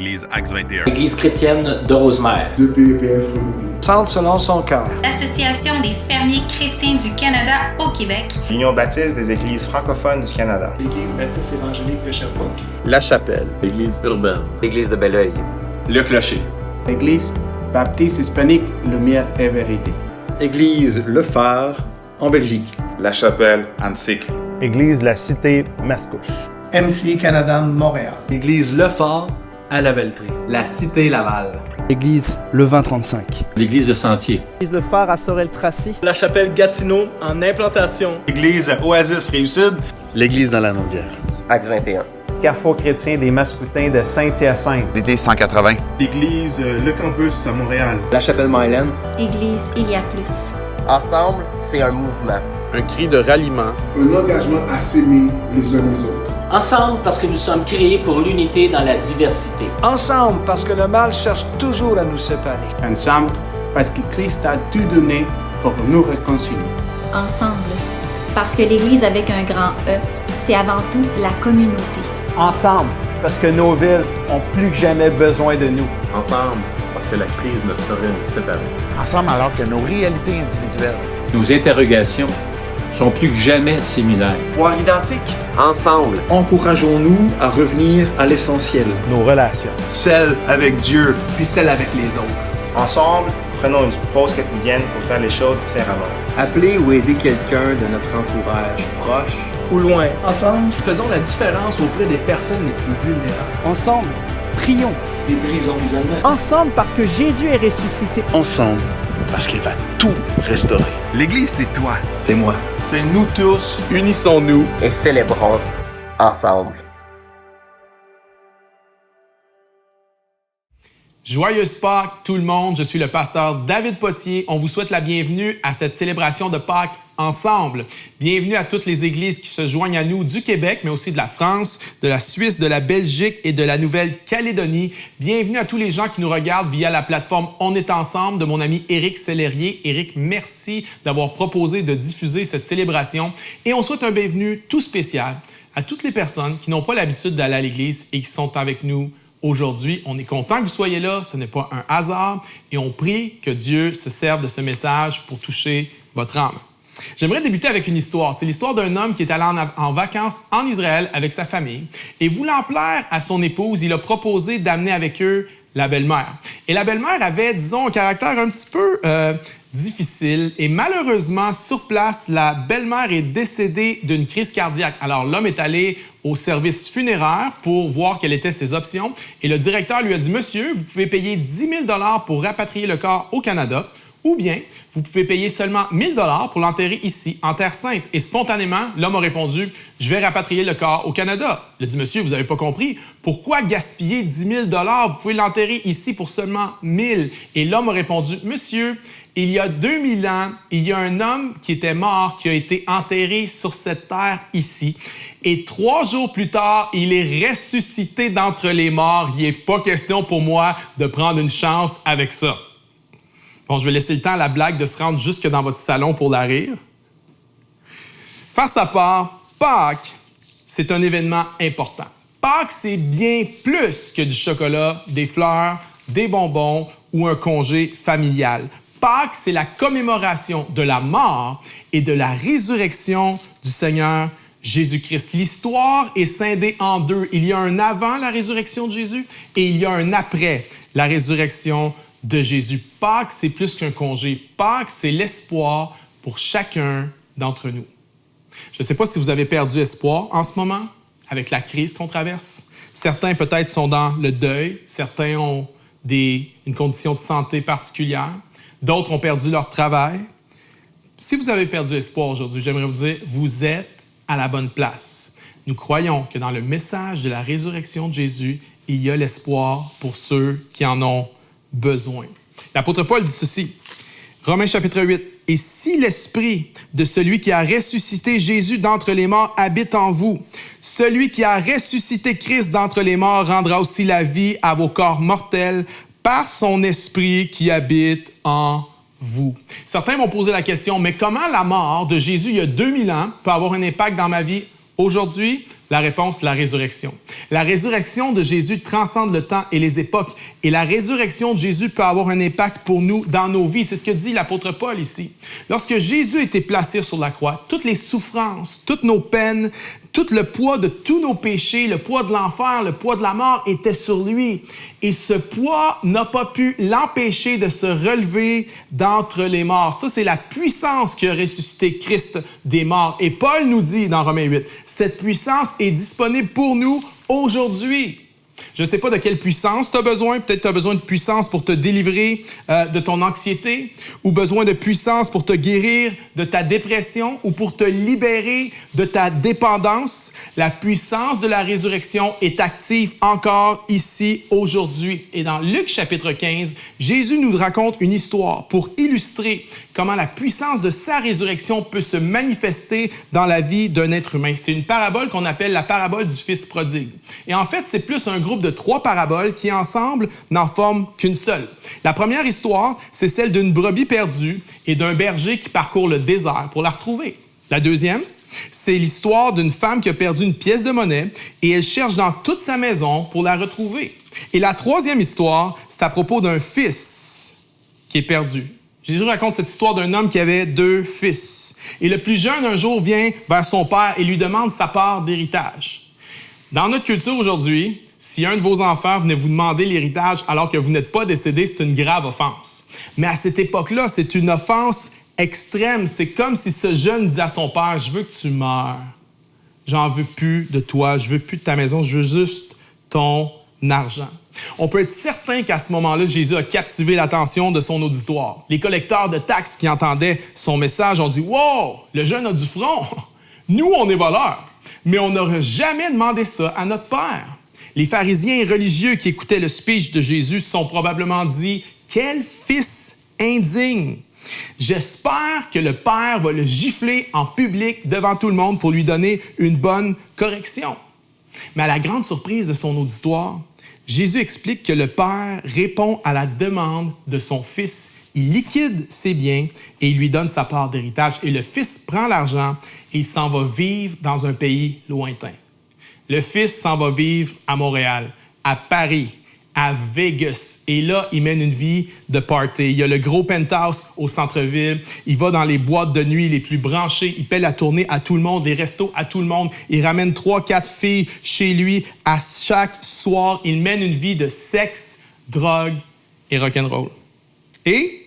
l'Église Axe 21. Église chrétienne de Rosemère. De PEPF renouvelé. Centre selon son cœur. L'Association des fermiers chrétiens du Canada au Québec. L'Union baptiste des églises francophones du Canada. L'Église baptiste évangélique de Sherbrooke. La Chapelle. L'Église urbaine. L'Église de Belleuil. Le Clocher. L'Église baptiste hispanique Lumière et Vérité. Église Le Phare en Belgique. La Chapelle Antique. Église La Cité Mascouche. MCA Canada Montréal. Église Le Phare à Lavaltrie. La Cité Laval. Église Le 2035. L'Église de Sentier. Église Le Phare à Sorel-Tracy. La Chapelle Gatineau en implantation. Église Oasis Rive-Sud. L'Église dans la Naudière. Axe 21. Carrefour chrétien des Mascoutins de Saint-Hyacinthe. BD 180. L'église Le Campus à Montréal. La Chapelle Mylène. Église Il y a plus. Ensemble, c'est un mouvement. Un cri de ralliement. Un engagement à s'aimer les uns les autres. Ensemble parce que nous sommes créés pour l'unité dans la diversité. Ensemble parce que le mal cherche toujours à nous séparer. Ensemble parce que Christ a tout donné pour nous réconcilier. Ensemble parce que l'Église avec un grand E, c'est avant tout la communauté. Ensemble parce que nos villes ont plus que jamais besoin de nous. Ensemble parce que la crise ne saurait nous séparer. Ensemble alors que nos réalités individuelles, nos interrogations sont plus que jamais similaires. Voire identiques. Ensemble. Encourageons-nous à revenir à l'essentiel. Nos relations. Celle avec Dieu. Puis celle avec les autres. Ensemble, prenons une pause quotidienne pour faire les choses différemment. Appeler ou aider quelqu'un de notre entourage proche ou loin. Ensemble, faisons la différence auprès des personnes les plus vulnérables. Ensemble, prions. Et brisons l'isolement. Ensemble parce que Jésus est ressuscité. Ensemble parce qu'il va tout restaurer. L'Église, c'est toi. C'est moi. C'est nous tous. Unissons-nous et célébrons ensemble. Joyeuse Pâques, tout le monde. Je suis le pasteur David Potier. On vous souhaite la bienvenue à cette célébration de Pâques ensemble. Bienvenue à toutes les églises qui se joignent à nous du Québec, mais aussi de la France, de la Suisse, de la Belgique et de la Nouvelle-Calédonie. Bienvenue à tous les gens qui nous regardent via la plateforme On est ensemble de mon ami Éric Sellerier. Éric, merci d'avoir proposé de diffuser cette célébration. Et on souhaite un bienvenue tout spécial à toutes les personnes qui n'ont pas l'habitude d'aller à l'église et qui sont avec nous aujourd'hui. On est content que vous soyez là, ce n'est pas un hasard, et on prie que Dieu se serve de ce message pour toucher votre âme. J'aimerais débuter avec une histoire. C'est l'histoire d'un homme qui est allé en vacances en Israël avec sa famille, et voulant plaire à son épouse, il a proposé d'amener avec eux la belle-mère. Et la belle-mère avait, disons, un caractère un petit peu difficile, et malheureusement, sur place, la belle-mère est décédée d'une crise cardiaque. Alors, l'homme est allé au service funéraire pour voir quelles étaient ses options, et le directeur lui a dit « Monsieur, vous pouvez payer 10 000 $ pour rapatrier le corps au Canada, ou bien vous pouvez payer seulement 1 000 $ pour l'enterrer ici, en Terre Sainte. » Et spontanément, l'homme a répondu « Je vais rapatrier le corps au Canada. » Il a dit « Monsieur, vous n'avez pas compris. Pourquoi gaspiller 10 000 $? Vous pouvez l'enterrer ici pour seulement 1 000. » Et l'homme a répondu « Monsieur, il y a 2000 ans, il y a un homme qui était mort, qui a été enterré sur cette terre ici. Et 3 jours plus tard, il est ressuscité d'entre les morts. Il n'est pas question pour moi de prendre une chance avec ça. » Bon, je vais laisser le temps à la blague de se rendre jusque dans votre salon pour la rire. Face à part, Pâques, c'est un événement important. Pâques, c'est bien plus que du chocolat, des fleurs, des bonbons ou un congé familial. Pâques, c'est la commémoration de la mort et de la résurrection du Seigneur Jésus-Christ. L'histoire est scindée en deux. Il y a un avant la résurrection de Jésus et il y a un après la résurrection de Jésus. Pâques, c'est plus qu'un congé. Pâques, c'est l'espoir pour chacun d'entre nous. Je ne sais pas si vous avez perdu espoir en ce moment avec la crise qu'on traverse. Certains peut-être sont dans le deuil. Certains ont une condition de santé particulière. D'autres ont perdu leur travail. Si vous avez perdu espoir aujourd'hui, j'aimerais vous dire, vous êtes à la bonne place. Nous croyons que dans le message de la résurrection de Jésus, il y a l'espoir pour ceux qui en ont besoin. L'apôtre Paul dit ceci, Romains chapitre 8, « Et si l'esprit de celui qui a ressuscité Jésus d'entre les morts habite en vous, celui qui a ressuscité Christ d'entre les morts rendra aussi la vie à vos corps mortels par son esprit qui habite en vous. » Certains vont poser la question, mais comment la mort de Jésus il y a 2000 ans peut avoir un impact dans ma vie aujourd'hui? La réponse, la résurrection. La résurrection de Jésus transcende le temps et les époques. Et la résurrection de Jésus peut avoir un impact pour nous dans nos vies. C'est ce que dit l'apôtre Paul ici. Lorsque Jésus était placé sur la croix, toutes les souffrances, toutes nos peines, tout le poids de tous nos péchés, le poids de l'enfer, le poids de la mort était sur lui. Et ce poids n'a pas pu l'empêcher de se relever d'entre les morts. Ça, c'est la puissance qui a ressuscité Christ des morts. Et Paul nous dit dans Romains 8, cette puissance est disponible pour nous aujourd'hui. Je ne sais pas de quelle puissance tu as besoin. Peut-être tu as besoin de puissance pour te délivrer de ton anxiété ou besoin de puissance pour te guérir de ta dépression ou pour te libérer de ta dépendance. La puissance de la résurrection est active encore ici aujourd'hui. Et dans Luc chapitre 15, Jésus nous raconte une histoire pour illustrer comment la puissance de sa résurrection peut se manifester dans la vie d'un être humain. C'est une parabole qu'on appelle la parabole du Fils prodigue. Et en fait, c'est plus un groupe de 3 paraboles qui, ensemble, n'en forment qu'une seule. La première histoire, c'est celle d'une brebis perdue et d'un berger qui parcourt le désert pour la retrouver. La deuxième, c'est l'histoire d'une femme qui a perdu une pièce de monnaie et elle cherche dans toute sa maison pour la retrouver. Et la troisième histoire, c'est à propos d'un fils qui est perdu. Jésus raconte cette histoire d'un homme qui avait 2 fils. Et le plus jeune, un jour, vient vers son père et lui demande sa part d'héritage. Dans notre culture aujourd'hui, si un de vos enfants venait vous demander l'héritage alors que vous n'êtes pas décédé, c'est une grave offense. Mais à cette époque-là, c'est une offense extrême. C'est comme si ce jeune disait à son père, « Je veux que tu meurs. J'en veux plus de toi. Je veux plus de ta maison. Je veux juste ton argent. » On peut être certain qu'à ce moment-là, Jésus a captivé l'attention de son auditoire. Les collecteurs de taxes qui entendaient son message ont dit « Wow, le jeune a du front. Nous, on est voleurs. » Mais on n'aurait jamais demandé ça à notre Père. Les pharisiens et religieux qui écoutaient le speech de Jésus se sont probablement dit « Quel fils indigne! J'espère que le Père va le gifler en public devant tout le monde pour lui donner une bonne correction. » Mais à la grande surprise de son auditoire, Jésus explique que le Père répond à la demande de son Fils. Il liquide ses biens et il lui donne sa part d'héritage. Et le Fils prend l'argent et il s'en va vivre dans un pays lointain. Le Fils s'en va vivre à Montréal, à Paris, à Vegas. Et là, il mène une vie de party. Il y a le gros penthouse au centre-ville. Il va dans les boîtes de nuit les plus branchées. Il paie la tournée à tout le monde, des restos à tout le monde. Il ramène 3-4 filles chez lui à chaque soir. Il mène une vie de sexe, drogue et rock'n'roll. Et,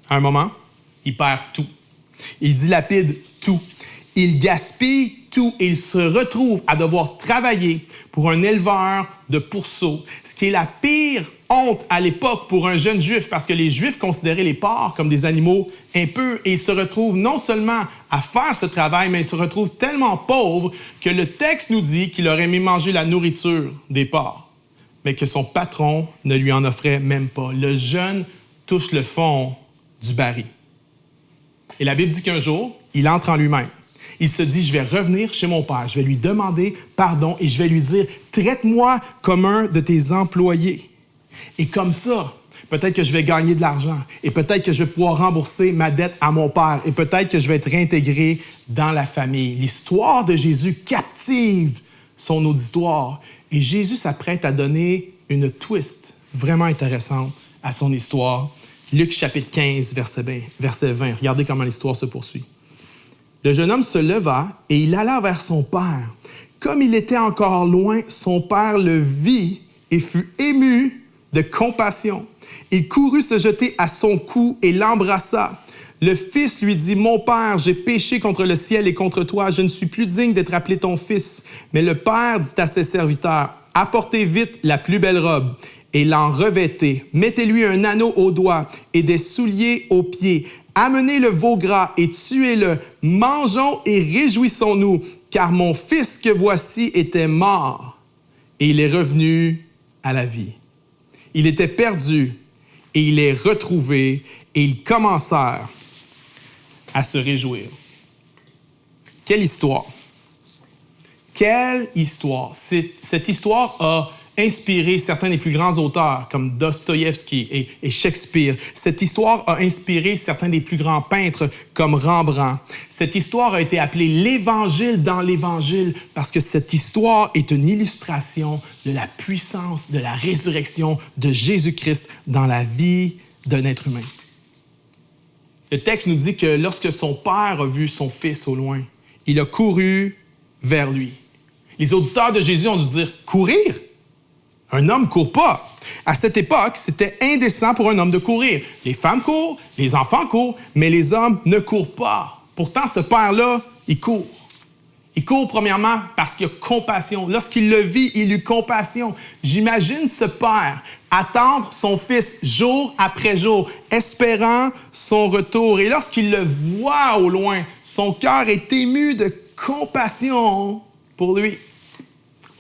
à un moment, il perd tout. Il dilapide tout. Il gaspille tout et il se retrouve à devoir travailler pour un éleveur de pourceaux, ce qui est la pire honte à l'époque pour un jeune juif, parce que les Juifs considéraient les porcs comme des animaux impurs et il se retrouve non seulement à faire ce travail, mais il se retrouve tellement pauvre que le texte nous dit qu'il aurait aimé manger la nourriture des porcs, mais que son patron ne lui en offrait même pas. Le jeune touche le fond du baril. Et la Bible dit qu'un jour, il entre en lui-même. Il se dit, je vais revenir chez mon père, je vais lui demander pardon et je vais lui dire, traite-moi comme un de tes employés. Et comme ça, peut-être que je vais gagner de l'argent et peut-être que je vais pouvoir rembourser ma dette à mon père et peut-être que je vais être réintégré dans la famille. L'histoire de Jésus captive son auditoire et Jésus s'apprête à donner une twist vraiment intéressante à son histoire. Luc chapitre 15, verset 20. Regardez comment l'histoire se poursuit. Le jeune homme se leva et il alla vers son père. Comme il était encore loin, son père le vit et fut ému de compassion. Il courut se jeter à son cou et l'embrassa. Le fils lui dit, « Mon père, j'ai péché contre le ciel et contre toi. Je ne suis plus digne d'être appelé ton fils. » Mais le père dit à ses serviteurs, « Apportez vite la plus belle robe et l'en revêtez. Mettez-lui un anneau au doigt et des souliers aux pieds. Amenez le veau gras et tuez-le. Mangeons et réjouissons-nous, car mon fils que voici était mort et il est revenu à la vie. Il était perdu et il est retrouvé et ils commencèrent à se réjouir. » Quelle histoire! Quelle histoire! Cette histoire a inspiré certains des plus grands auteurs comme Dostoïevski et Shakespeare. Cette histoire a inspiré certains des plus grands peintres comme Rembrandt. Cette histoire a été appelée l'Évangile dans l'Évangile parce que cette histoire est une illustration de la puissance de la résurrection de Jésus-Christ dans la vie d'un être humain. Le texte nous dit que lorsque son père a vu son fils au loin, il a couru vers lui. Les auditeurs de Jésus ont dû dire « Courir? Un homme ne court pas. » À cette époque, c'était indécent pour un homme de courir. Les femmes courent, les enfants courent, mais les hommes ne courent pas. Pourtant, ce père-là, il court. Il court premièrement parce qu'il a compassion. Lorsqu'il le vit, il eut compassion. J'imagine ce père attendre son fils jour après jour, espérant son retour. Et lorsqu'il le voit au loin, son cœur est ému de compassion pour lui.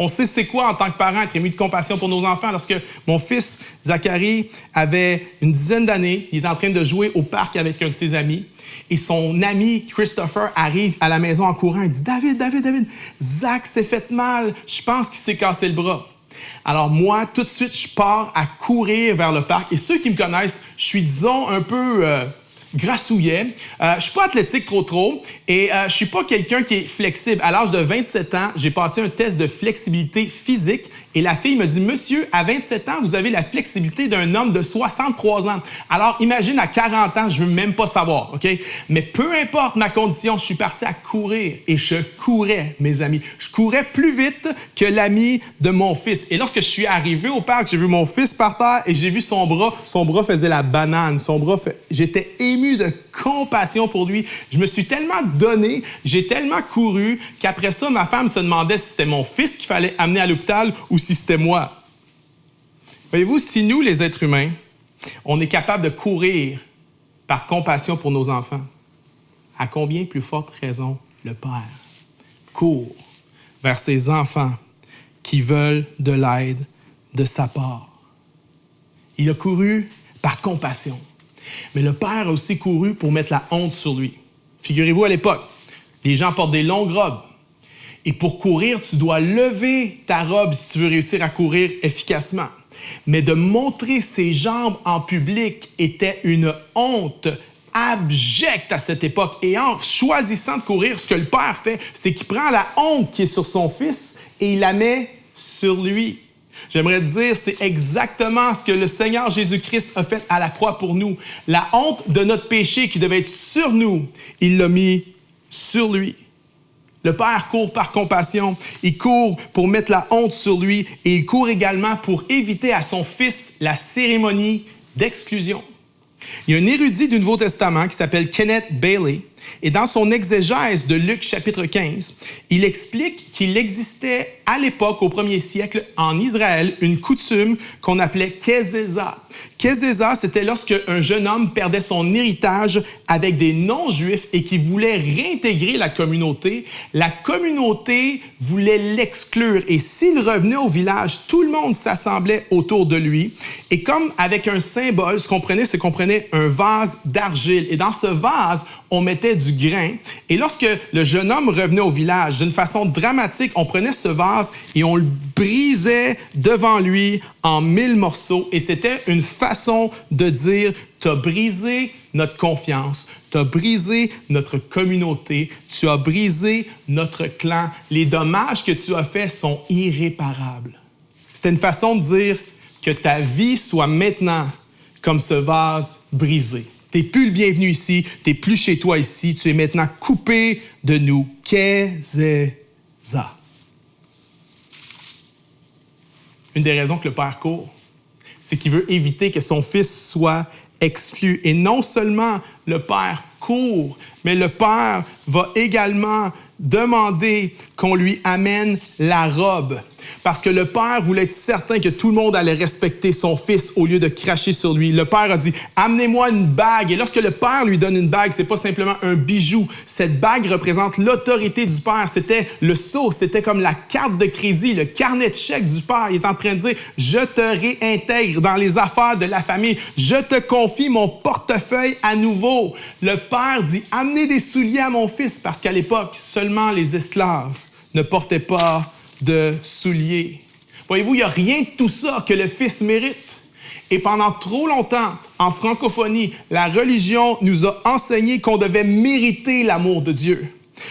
On sait c'est quoi en tant que parent être ému de compassion pour nos enfants. Lorsque mon fils Zacharie avait une dizaine d'années, il était en train de jouer au parc avec un de ses amis. Et son ami Christopher arrive à la maison en courant et dit « David, Zach s'est fait mal. Je pense qu'il s'est cassé le bras. » Alors moi, tout de suite, je pars à courir vers le parc. Et ceux qui me connaissent, je suis, disons, un peu grassouillet. Je suis pas athlétique trop. Et je suis pas quelqu'un qui est flexible. À l'âge de 27 ans, j'ai passé un test de flexibilité physique. Et la fille me dit « Monsieur, à 27 ans, vous avez la flexibilité d'un homme de 63 ans. » Alors, imagine, à 40 ans, je veux même pas savoir, OK? Mais peu importe ma condition, je suis parti à courir. Et je courais, mes amis. Je courais plus vite que l'ami de mon fils. Et lorsque je suis arrivé au parc, j'ai vu mon fils par terre et j'ai vu son bras. Son bras faisait la banane. J'étais ému de compassion pour lui. Je me suis tellement donné, j'ai tellement couru qu'après ça, ma femme se demandait si c'était mon fils qu'il fallait amener à l'hôpital ou si c'était moi. Voyez-vous, si nous, les êtres humains, on est capable de courir par compassion pour nos enfants, à combien plus forte raison le Père court vers ses enfants qui veulent de l'aide de sa part. Il a couru par compassion. Mais le Père a aussi couru pour mettre la honte sur lui. Figurez-vous, à l'époque, les gens portent des longues robes. Et pour courir, tu dois lever ta robe si tu veux réussir à courir efficacement. Mais de montrer ses jambes en public était une honte abjecte à cette époque. Et en choisissant de courir, ce que le Père fait, c'est qu'il prend la honte qui est sur son Fils et il la met sur lui. J'aimerais te dire, c'est exactement ce que le Seigneur Jésus-Christ a fait à la croix pour nous. La honte de notre péché qui devait être sur nous, il l'a mis sur lui. Le Père court par compassion, il court pour mettre la honte sur lui et il court également pour éviter à son Fils la cérémonie d'exclusion. Il y a un érudit du Nouveau Testament qui s'appelle Kenneth Bailey et dans son exégèse de Luc chapitre 15, il explique qu'il existait à l'époque, au 1er siècle, en Israël, une coutume qu'on appelait Kezéza. Kezéza, c'était lorsque un jeune homme perdait son héritage avec des non-juifs et qui voulait réintégrer la communauté voulait l'exclure. Et s'il revenait au village, tout le monde s'assemblait autour de lui. Et comme avec un symbole, ce qu'on prenait, c'est qu'on prenait un vase d'argile. Et dans ce vase, on mettait du grain. Et lorsque le jeune homme revenait au village, d'une façon dramatique, on prenait ce vase et on le brisait devant lui en 1000 morceaux. Et c'était une façon de dire « Tu as brisé notre confiance, tu as brisé notre communauté, tu as brisé notre clan. Les dommages que tu as faits sont irréparables. » C'était une façon de dire que ta vie soit maintenant comme ce vase brisé. Tu n'es plus le bienvenu ici, tu n'es plus chez toi ici, tu es maintenant coupé de nous. Kezéza. Une des raisons que le Père court, c'est qu'il veut éviter que son Fils soit exclu. Et non seulement le Père court, mais le Père va également demander qu'on lui amène la robe. Parce que le Père voulait être certain que tout le monde allait respecter son Fils au lieu de cracher sur lui. Le Père a dit « Amenez-moi une bague ». Et lorsque le Père lui donne une bague, ce n'est pas simplement un bijou. Cette bague représente l'autorité du Père. C'était le sceau, c'était comme la carte de crédit, le carnet de chèque du Père. Il est en train de dire « Je te réintègre dans les affaires de la famille. Je te confie mon portefeuille à nouveau ». Le Père dit « Amenez des souliers à mon Fils » parce qu'à l'époque, seulement les esclaves ne portaient pas de souliers. Voyez-vous, il n'y a rien de tout ça que le Fils mérite. Et pendant trop longtemps, en francophonie, la religion nous a enseigné qu'on devait mériter l'amour de Dieu,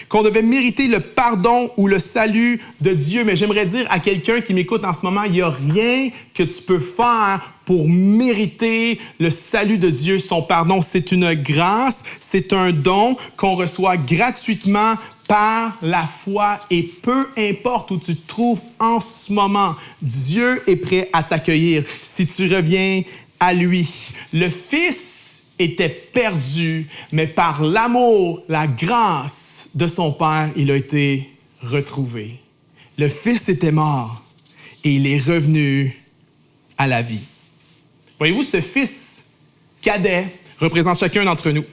qu'on devait mériter le pardon ou le salut de Dieu. Mais j'aimerais dire à quelqu'un qui m'écoute en ce moment, il n'y a rien que tu peux faire pour mériter le salut de Dieu, son pardon. C'est une grâce, c'est un don qu'on reçoit gratuitement par la foi, et peu importe où tu te trouves en ce moment, Dieu est prêt à t'accueillir si tu reviens à lui. Le Fils était perdu, mais par l'amour, la grâce de son Père, il a été retrouvé. Le Fils était mort et il est revenu à la vie. Voyez-vous, ce Fils cadet représente chacun d'entre nous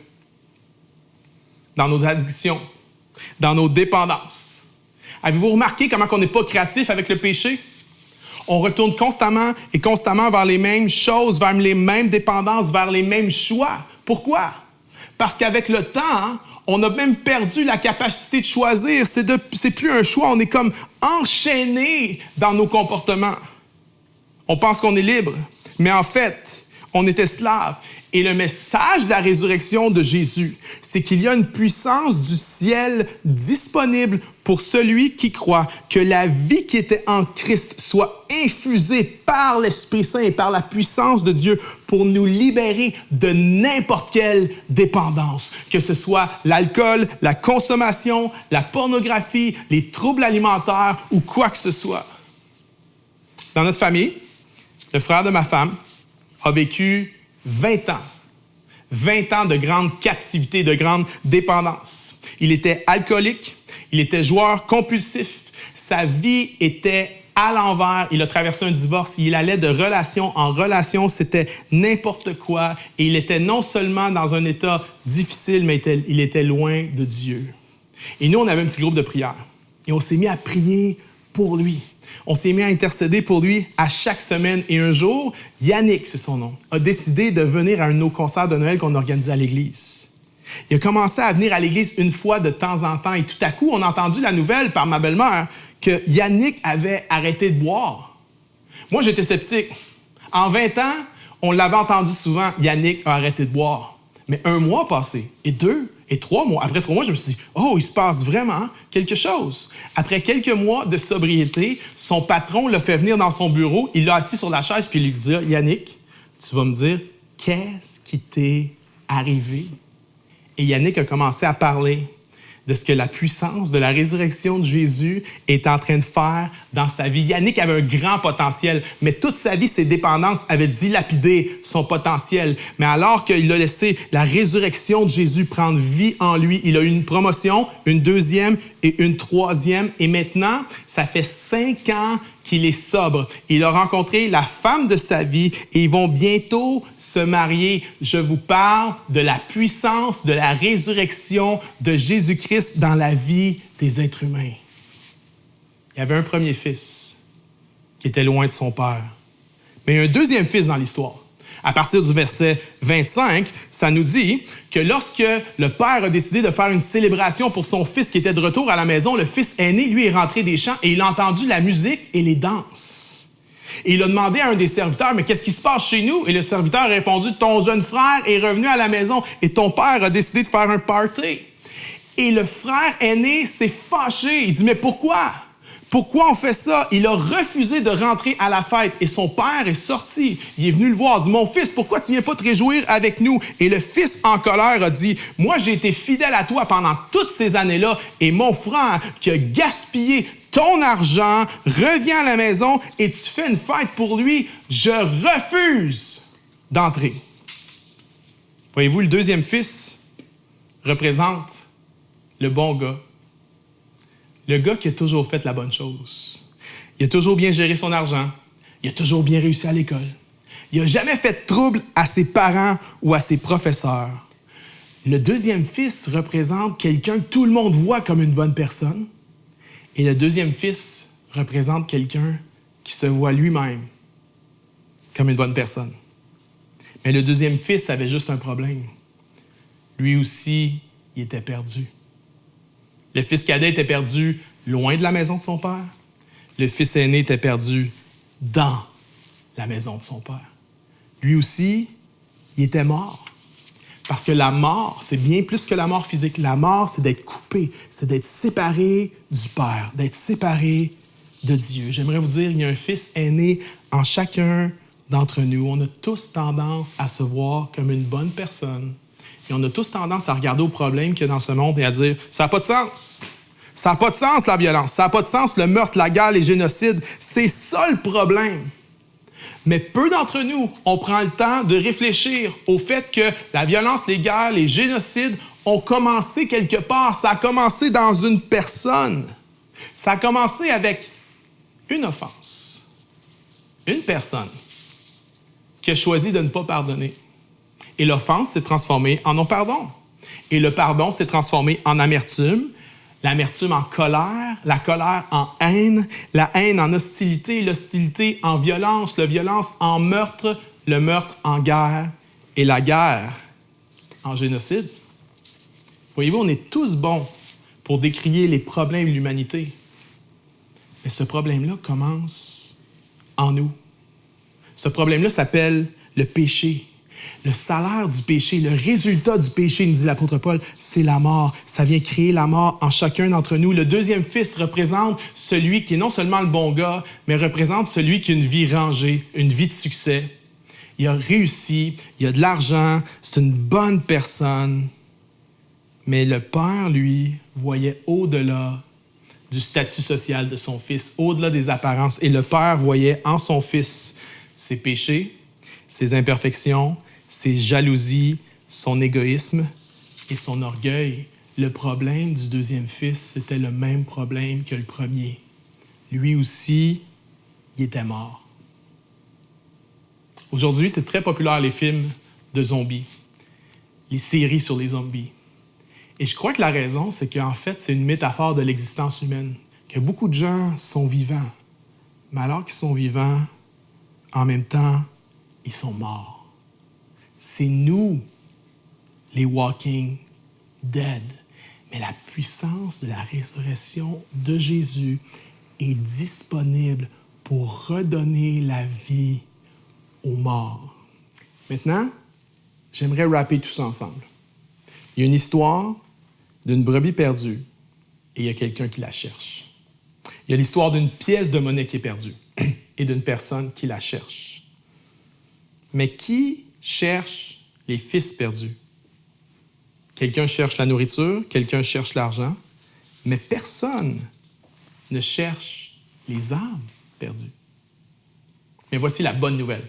dans nos addictions, dans nos dépendances. Avez-vous remarqué comment on n'est pas créatif avec le péché? On retourne constamment vers les mêmes choses, vers les mêmes dépendances, vers les mêmes choix. Pourquoi? Parce qu'avec le temps, on a même perdu la capacité de choisir. C'est plus un choix, on est comme enchaîné dans nos comportements. On pense qu'on est libre, mais en fait, on est esclave. Et le message de la résurrection de Jésus, c'est qu'il y a une puissance du ciel disponible pour celui qui croit, que la vie qui était en Christ soit infusée par l'Esprit Saint et par la puissance de Dieu pour nous libérer de n'importe quelle dépendance, que ce soit l'alcool, la consommation, la pornographie, les troubles alimentaires ou quoi que ce soit. Dans notre famille, le frère de ma femme a vécu 20 ans de grande captivité, de grande dépendance. Il était alcoolique, il était joueur compulsif, sa vie était à l'envers, il a traversé un divorce, il allait de relation en relation, c'était n'importe quoi, et il était non seulement dans un état difficile, mais il était loin de Dieu. Et nous, on avait un petit groupe de prière, et on s'est mis à prier pour lui. On s'est mis à intercéder pour lui à chaque semaine. Et un jour, Yannick, c'est son nom, a décidé de venir à un de nos concerts de Noël qu'on organisait à l'église. Il a commencé à venir à l'église une fois de temps en temps. Et tout à coup, on a entendu la nouvelle par ma belle-mère que Yannick avait arrêté de boire. Moi, j'étais sceptique. En 20 ans, on l'avait entendu souvent, Yannick a arrêté de boire. Mais 1 mois passé, et 2, et 3 mois. Après 3 mois, je me suis dit, oh, il se passe vraiment quelque chose. Après quelques mois de sobriété, son patron l'a fait venir dans son bureau, il l'a assis sur la chaise, puis il lui dit, Yannick, tu vas me dire, qu'est-ce qui t'est arrivé? Et Yannick a commencé à parler de ce que la puissance de la résurrection de Jésus est en train de faire dans sa vie. Yannick avait un grand potentiel, mais toute sa vie, ses dépendances avaient dilapidé son potentiel. Mais alors qu'il a laissé la résurrection de Jésus prendre vie en lui, il a eu une promotion, une 2e et une 3e. Et maintenant, ça fait 5 ans qu'il est sobre. Il a rencontré la femme de sa vie et ils vont bientôt se marier. Je vous parle de la puissance de la résurrection de Jésus-Christ dans la vie des êtres humains. Il y avait un premier fils qui était loin de son père, mais il y a un deuxième fils dans l'histoire. À partir du verset 25, ça nous dit que lorsque le père a décidé de faire une célébration pour son fils qui était de retour à la maison, le fils aîné, lui, est rentré des champs et il a entendu la musique et les danses. Et il a demandé à un des serviteurs, « Mais qu'est-ce qui se passe chez nous? » Et le serviteur a répondu, « Ton jeune frère est revenu à la maison et ton père a décidé de faire un party. » Et le frère aîné s'est fâché. Il dit, « Mais pourquoi? Pourquoi on fait ça? » Il a refusé de rentrer à la fête et son père est sorti. Il est venu le voir, il dit, « Mon fils, pourquoi tu viens pas te réjouir avec nous? » Et le fils en colère a dit, « Moi, j'ai été fidèle à toi pendant toutes ces années-là et mon frère qui a gaspillé ton argent revient à la maison et tu fais une fête pour lui. Je refuse d'entrer. » Voyez-vous, le deuxième fils représente le bon gars. Le gars qui a toujours fait la bonne chose. Il a toujours bien géré son argent. Il a toujours bien réussi à l'école. Il n'a jamais fait de trouble à ses parents ou à ses professeurs. Le deuxième fils représente quelqu'un que tout le monde voit comme une bonne personne. Et le deuxième fils représente quelqu'un qui se voit lui-même comme une bonne personne. Mais le deuxième fils avait juste un problème. Lui aussi, il était perdu. Le fils cadet était perdu loin de la maison de son père. Le fils aîné était perdu dans la maison de son Père. Lui aussi, il était mort. Parce que la mort, c'est bien plus que la mort physique. La mort, c'est d'être coupé, c'est d'être séparé du Père, d'être séparé de Dieu. J'aimerais vous dire, il y a un Fils aîné en chacun d'entre nous. On a tous tendance à se voir comme une bonne personne. Et on a tous tendance à regarder aux problèmes qu'il y a dans ce monde et à dire « ça n'a pas de sens ». Ça n'a pas de sens, la violence. Ça n'a pas de sens, le meurtre, la guerre, les génocides. C'est ça le problème. Mais peu d'entre nous, on prend le temps de réfléchir au fait que la violence, les guerres, les génocides ont commencé quelque part. Ça a commencé dans une personne. Ça a commencé avec une offense. Une personne qui a choisi de ne pas pardonner. Et l'offense s'est transformée en non-pardon. Et le pardon s'est transformé en amertume. L'amertume en colère, la colère en haine, la haine en hostilité, l'hostilité en violence, la violence en meurtre, le meurtre en guerre et la guerre en génocide. Voyez-vous, on est tous bons pour décrier les problèmes de l'humanité. Mais ce problème-là commence en nous. Ce problème-là s'appelle le péché. Le salaire du péché, le résultat du péché, nous dit l'apôtre Paul, c'est la mort. Ça vient créer la mort en chacun d'entre nous. Le deuxième fils représente celui qui est non seulement le bon gars, mais représente celui qui a une vie rangée, une vie de succès. Il a réussi, il a de l'argent, c'est une bonne personne. Mais le père, lui, voyait au-delà du statut social de son fils, au-delà des apparences. Et le père voyait en son fils ses péchés, ses imperfections, ses jalousies, son égoïsme et son orgueil. Le problème du deuxième fils, c'était le même problème que le premier. Lui aussi, il était mort. Aujourd'hui, c'est très populaire les films de zombies, les séries sur les zombies. Et je crois que la raison, c'est qu'en fait, c'est une métaphore de l'existence humaine, que beaucoup de gens sont vivants, mais alors qu'ils sont vivants, en même temps, ils sont morts. C'est nous, les Walking Dead. Mais la puissance de la résurrection de Jésus est disponible pour redonner la vie aux morts. Maintenant, j'aimerais rapper tout ça ensemble. Il y a une histoire d'une brebis perdue et il y a quelqu'un qui la cherche. Il y a l'histoire d'une pièce de monnaie qui est perdue et d'une personne qui la cherche. Mais qui cherche les fils perdus? Quelqu'un cherche la nourriture, quelqu'un cherche l'argent, mais personne ne cherche les âmes perdues. Mais voici la bonne nouvelle.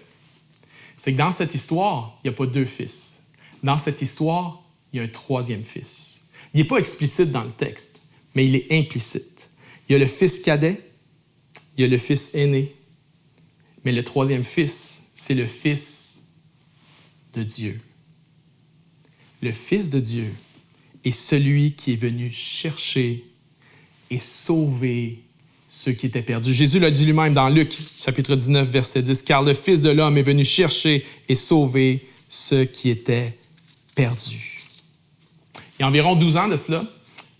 C'est que dans cette histoire, il n'y a pas deux fils. Dans cette histoire, il y a un troisième fils. Il n'est pas explicite dans le texte, mais il est implicite. Il y a le fils cadet, il y a le fils aîné, mais le troisième fils, c'est le Fils de Dieu. Le Fils de Dieu est celui qui est venu chercher et sauver ceux qui étaient perdus. Jésus l'a dit lui-même dans Luc, chapitre 19, verset 10, « Car le Fils de l'homme est venu chercher et sauver ceux qui étaient perdus. » Il y a environ 12 ans de cela,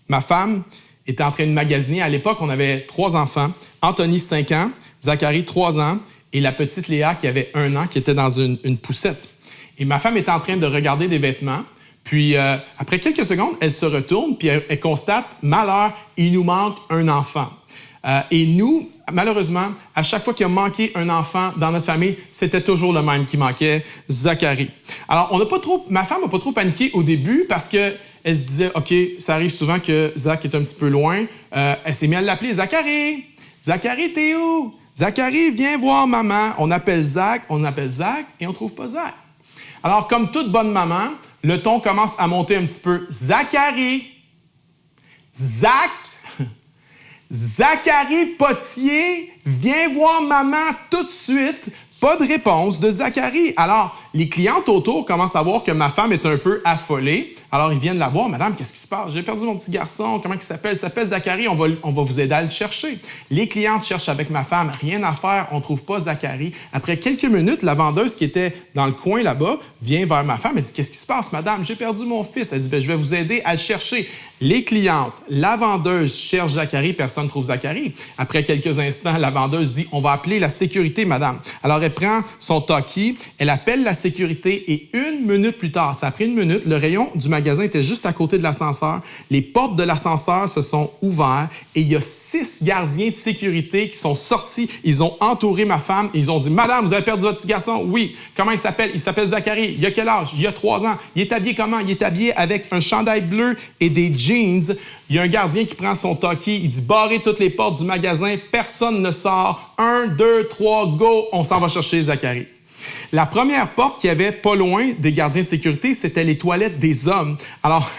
ma femme était en train de magasiner. À l'époque, on avait 3 enfants. Anthony, 5 ans, Zacharie, 3 ans, et la petite Léa, qui avait 1 an, qui était dans une poussette. Et ma femme était en train de regarder des vêtements. Puis, après quelques secondes, elle se retourne, puis elle constate, malheur, il nous manque un enfant. Et nous, malheureusement, à chaque fois qu'il a manqué un enfant dans notre famille, c'était toujours le même qui manquait, Zacharie. Alors, ma femme n'a pas trop paniqué au début parce qu'elle se disait, OK, ça arrive souvent que Zach est un petit peu loin. Elle s'est mise à l'appeler, Zacharie! Zacharie, t'es où? Zacharie, viens voir maman. On appelle Zach et on ne trouve pas Zach. Alors, comme toute bonne maman, le ton commence à monter un petit peu. Zacharie! Zacharie Potier, viens voir maman tout de suite. Pas de réponse de Zacharie. Alors, les clientes autour commencent à voir que ma femme est un peu affolée. Alors, ils viennent la voir. « Madame, qu'est-ce qui se passe? J'ai perdu mon petit garçon. Comment il s'appelle? Il s'appelle Zacharie. On va vous aider à le chercher. » Les clientes cherchent avec ma femme. Rien à faire. On ne trouve pas Zacharie. Après quelques minutes, la vendeuse qui était dans le coin là-bas vient vers ma femme. Elle dit « Qu'est-ce qui se passe, madame? J'ai perdu mon fils. » Elle dit « Je vais vous aider à le chercher. » Les clientes, la vendeuse cherche Zacharie. Personne ne trouve Zacharie. Après quelques instants, la vendeuse dit « On va appeler la sécurité, madame. » Alors, elle prend son talkie, elle appelle la sécurité et 1 minute plus tard, ça a pris 1 minute, le rayon du magasin était juste à côté de l'ascenseur. Les portes de l'ascenseur se sont ouvertes et il y a 6 gardiens de sécurité qui sont sortis. Ils ont entouré ma femme et ils ont dit « Madame, vous avez perdu votre petit garçon? » « Oui. » « Comment il s'appelle? » « Il s'appelle Zacharie. » « Il a quel âge? » « Il a 3 ans. » « Il est habillé comment? » « Il est habillé avec un chandail bleu et des jeans. » Il y a un gardien qui prend son talkie, il dit « Barrez toutes les portes du magasin, personne ne sort. 1, 2, 3, go! » On s'en va chercher Zacharie. La première porte qu'il y avait pas loin des gardiens de sécurité, c'était les toilettes des hommes. Alors,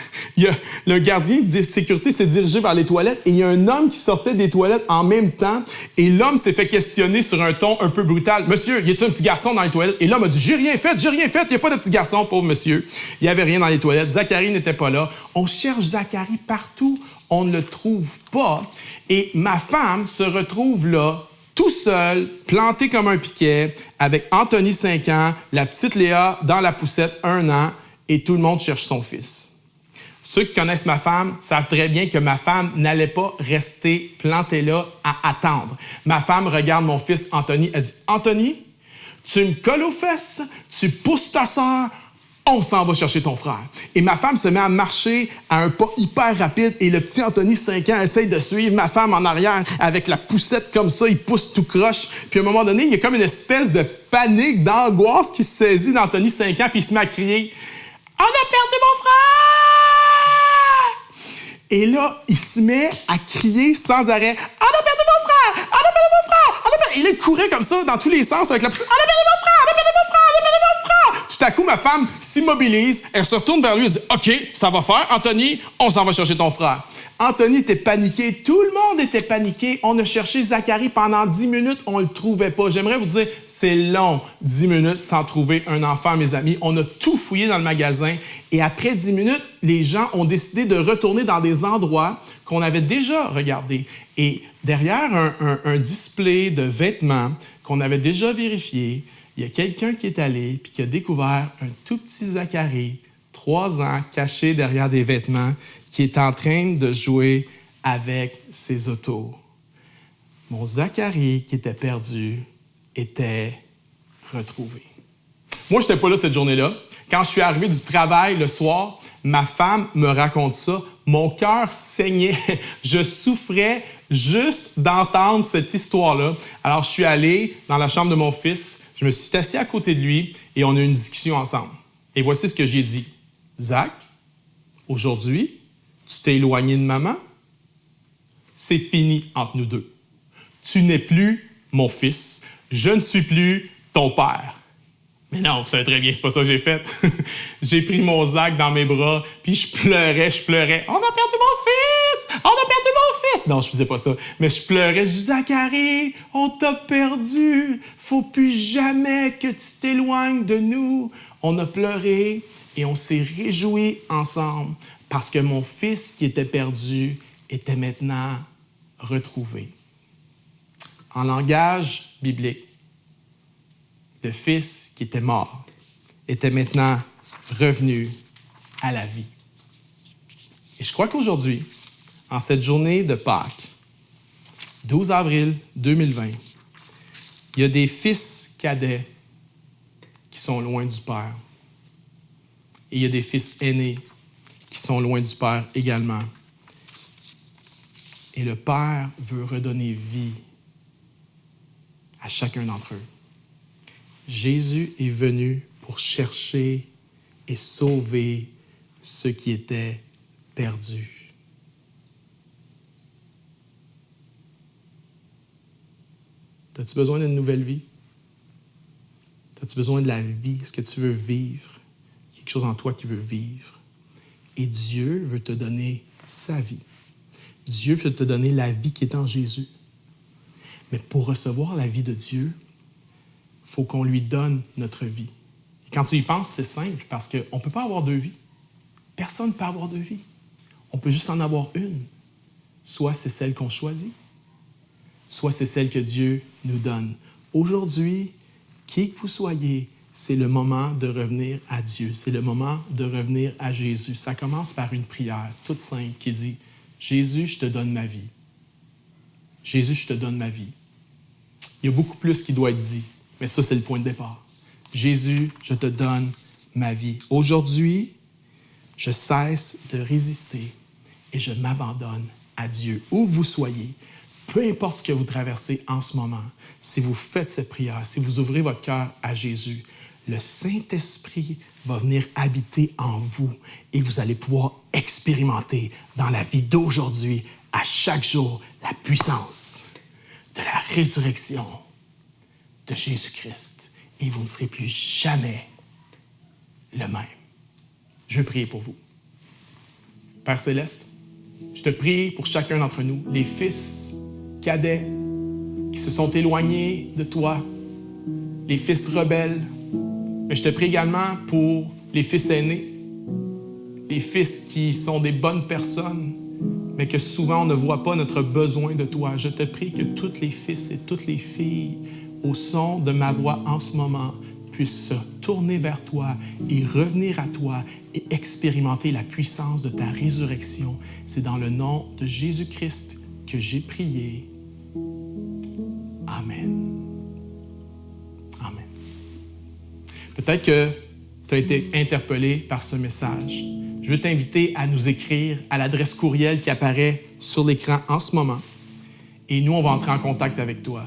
le gardien de sécurité s'est dirigé vers les toilettes et il y a un homme qui sortait des toilettes en même temps et l'homme s'est fait questionner sur un ton un peu brutal. « Monsieur, y a-t-il un petit garçon dans les toilettes? » Et l'homme a dit « J'ai rien fait, il n'y a pas de petit garçon, pauvre monsieur. » Il n'y avait rien dans les toilettes. Zacharie n'était pas là. On cherche Zacharie partout. On ne le trouve pas. Et ma femme se retrouve là, tout seul, planté comme un piquet, avec Anthony, 5 ans, la petite Léa dans la poussette, 1 an, et tout le monde cherche son fils. Ceux qui connaissent ma femme savent très bien que ma femme n'allait pas rester plantée là à attendre. Ma femme regarde mon fils Anthony, elle dit « Anthony, tu me colles aux fesses, tu pousses ta sœur, on s'en va chercher ton frère. » Et ma femme se met à marcher à un pas hyper rapide et le petit Anthony, 5 ans, essaye de suivre ma femme en arrière avec la poussette comme ça, il pousse tout croche. Puis à un moment donné, il y a comme une espèce de panique, d'angoisse qui se saisit d'Anthony, 5 ans, puis il se met à crier « On a perdu mon frère! » Et là, il se met à crier sans arrêt « On a perdu mon frère! On a perdu mon frère! On a perdu... » Et là, il courait comme ça dans tous les sens avec la poussette « On a perdu mon frère! On a perdu mon frère! On a perdu mon frère! » Tout à coup, ma femme s'immobilise, elle se retourne vers lui et dit « OK, ça va faire, Anthony, on s'en va chercher ton frère. » Anthony était paniqué, tout le monde était paniqué. On a cherché Zacharie pendant 10 minutes, on ne le trouvait pas. J'aimerais vous dire, c'est long, 10 minutes sans trouver un enfant, mes amis. On a tout fouillé dans le magasin et après 10 minutes, les gens ont décidé de retourner dans des endroits qu'on avait déjà regardés. Et derrière un display de vêtements qu'on avait déjà vérifié, il y a quelqu'un qui est allé et qui a découvert un tout petit Zacharie, 3 ans, caché derrière des vêtements, qui est en train de jouer avec ses autos. Mon Zacharie, qui était perdu, était retrouvé. Moi, je n'étais pas là cette journée-là. Quand je suis arrivé du travail le soir, ma femme me raconte ça. Mon cœur saignait. Je souffrais juste d'entendre cette histoire-là. Alors, je suis allé dans la chambre de mon fils. Je me suis assis à côté de lui et on a eu une discussion ensemble. Et voici ce que j'ai dit. « Zach, aujourd'hui, tu t'es éloigné de maman? C'est fini entre nous deux. Tu n'es plus mon fils. Je ne suis plus ton père. » Mais non, vous savez très bien, c'est pas ça que j'ai fait. J'ai pris mon Zach dans mes bras, puis je pleurais. « On a perdu mon fils! On a perdu mon fils! » Non, je faisais pas ça. Mais je pleurais. Je disais « Zacharie, on t'a perdu. Faut plus jamais que tu t'éloignes de nous. » On a pleuré et on s'est réjouis ensemble parce que mon fils qui était perdu était maintenant retrouvé. En langage biblique, le fils qui était mort était maintenant revenu à la vie. Et je crois qu'aujourd'hui, en cette journée de Pâques, 12 avril 2020, il y a des fils cadets qui sont loin du Père. Et il y a des fils aînés qui sont loin du Père également. Et le Père veut redonner vie à chacun d'entre eux. Jésus est venu pour chercher et sauver ceux qui étaient perdus. As-tu besoin d'une nouvelle vie? As-tu besoin de la vie? Est-ce que tu veux vivre? Quelque chose en toi qui veut vivre. Et Dieu veut te donner sa vie. Dieu veut te donner la vie qui est en Jésus. Mais pour recevoir la vie de Dieu, il faut qu'on lui donne notre vie. Et quand tu y penses, c'est simple parce qu'on ne peut pas avoir 2 vies. Personne ne peut avoir 2 vies. On peut juste en avoir une. Soit c'est celle qu'on choisit, soit c'est celle que Dieu nous donne. Aujourd'hui, qui que vous soyez, c'est le moment de revenir à Dieu. C'est le moment de revenir à Jésus. Ça commence par une prière toute simple qui dit « Jésus, je te donne ma vie. Jésus, je te donne ma vie. » Il y a beaucoup plus qui doit être dit, mais ça, c'est le point de départ. Jésus, je te donne ma vie. Aujourd'hui, je cesse de résister et je m'abandonne à Dieu. Où que vous soyez, peu importe ce que vous traversez en ce moment, si vous faites cette prière, si vous ouvrez votre cœur à Jésus, le Saint-Esprit va venir habiter en vous et vous allez pouvoir expérimenter dans la vie d'aujourd'hui, à chaque jour, la puissance de la résurrection de Jésus-Christ. Et vous ne serez plus jamais le même. Je veux prier pour vous. Père Céleste, je te prie pour chacun d'entre nous, les fils cadets qui se sont éloignés de toi, les fils rebelles, mais je te prie également pour les fils aînés, les fils qui sont des bonnes personnes, mais que souvent on ne voit pas notre besoin de toi. Je te prie que tous les fils et toutes les filles, au son de ma voix en ce moment, puissent se tourner vers toi et revenir à toi et expérimenter la puissance de ta résurrection. C'est dans le nom de Jésus-Christ que j'ai prié. Amen. Amen. Peut-être que tu as été interpellé par ce message. Je veux t'inviter à nous écrire à l'adresse courriel qui apparaît sur l'écran en ce moment. Et nous, on va entrer en contact avec toi.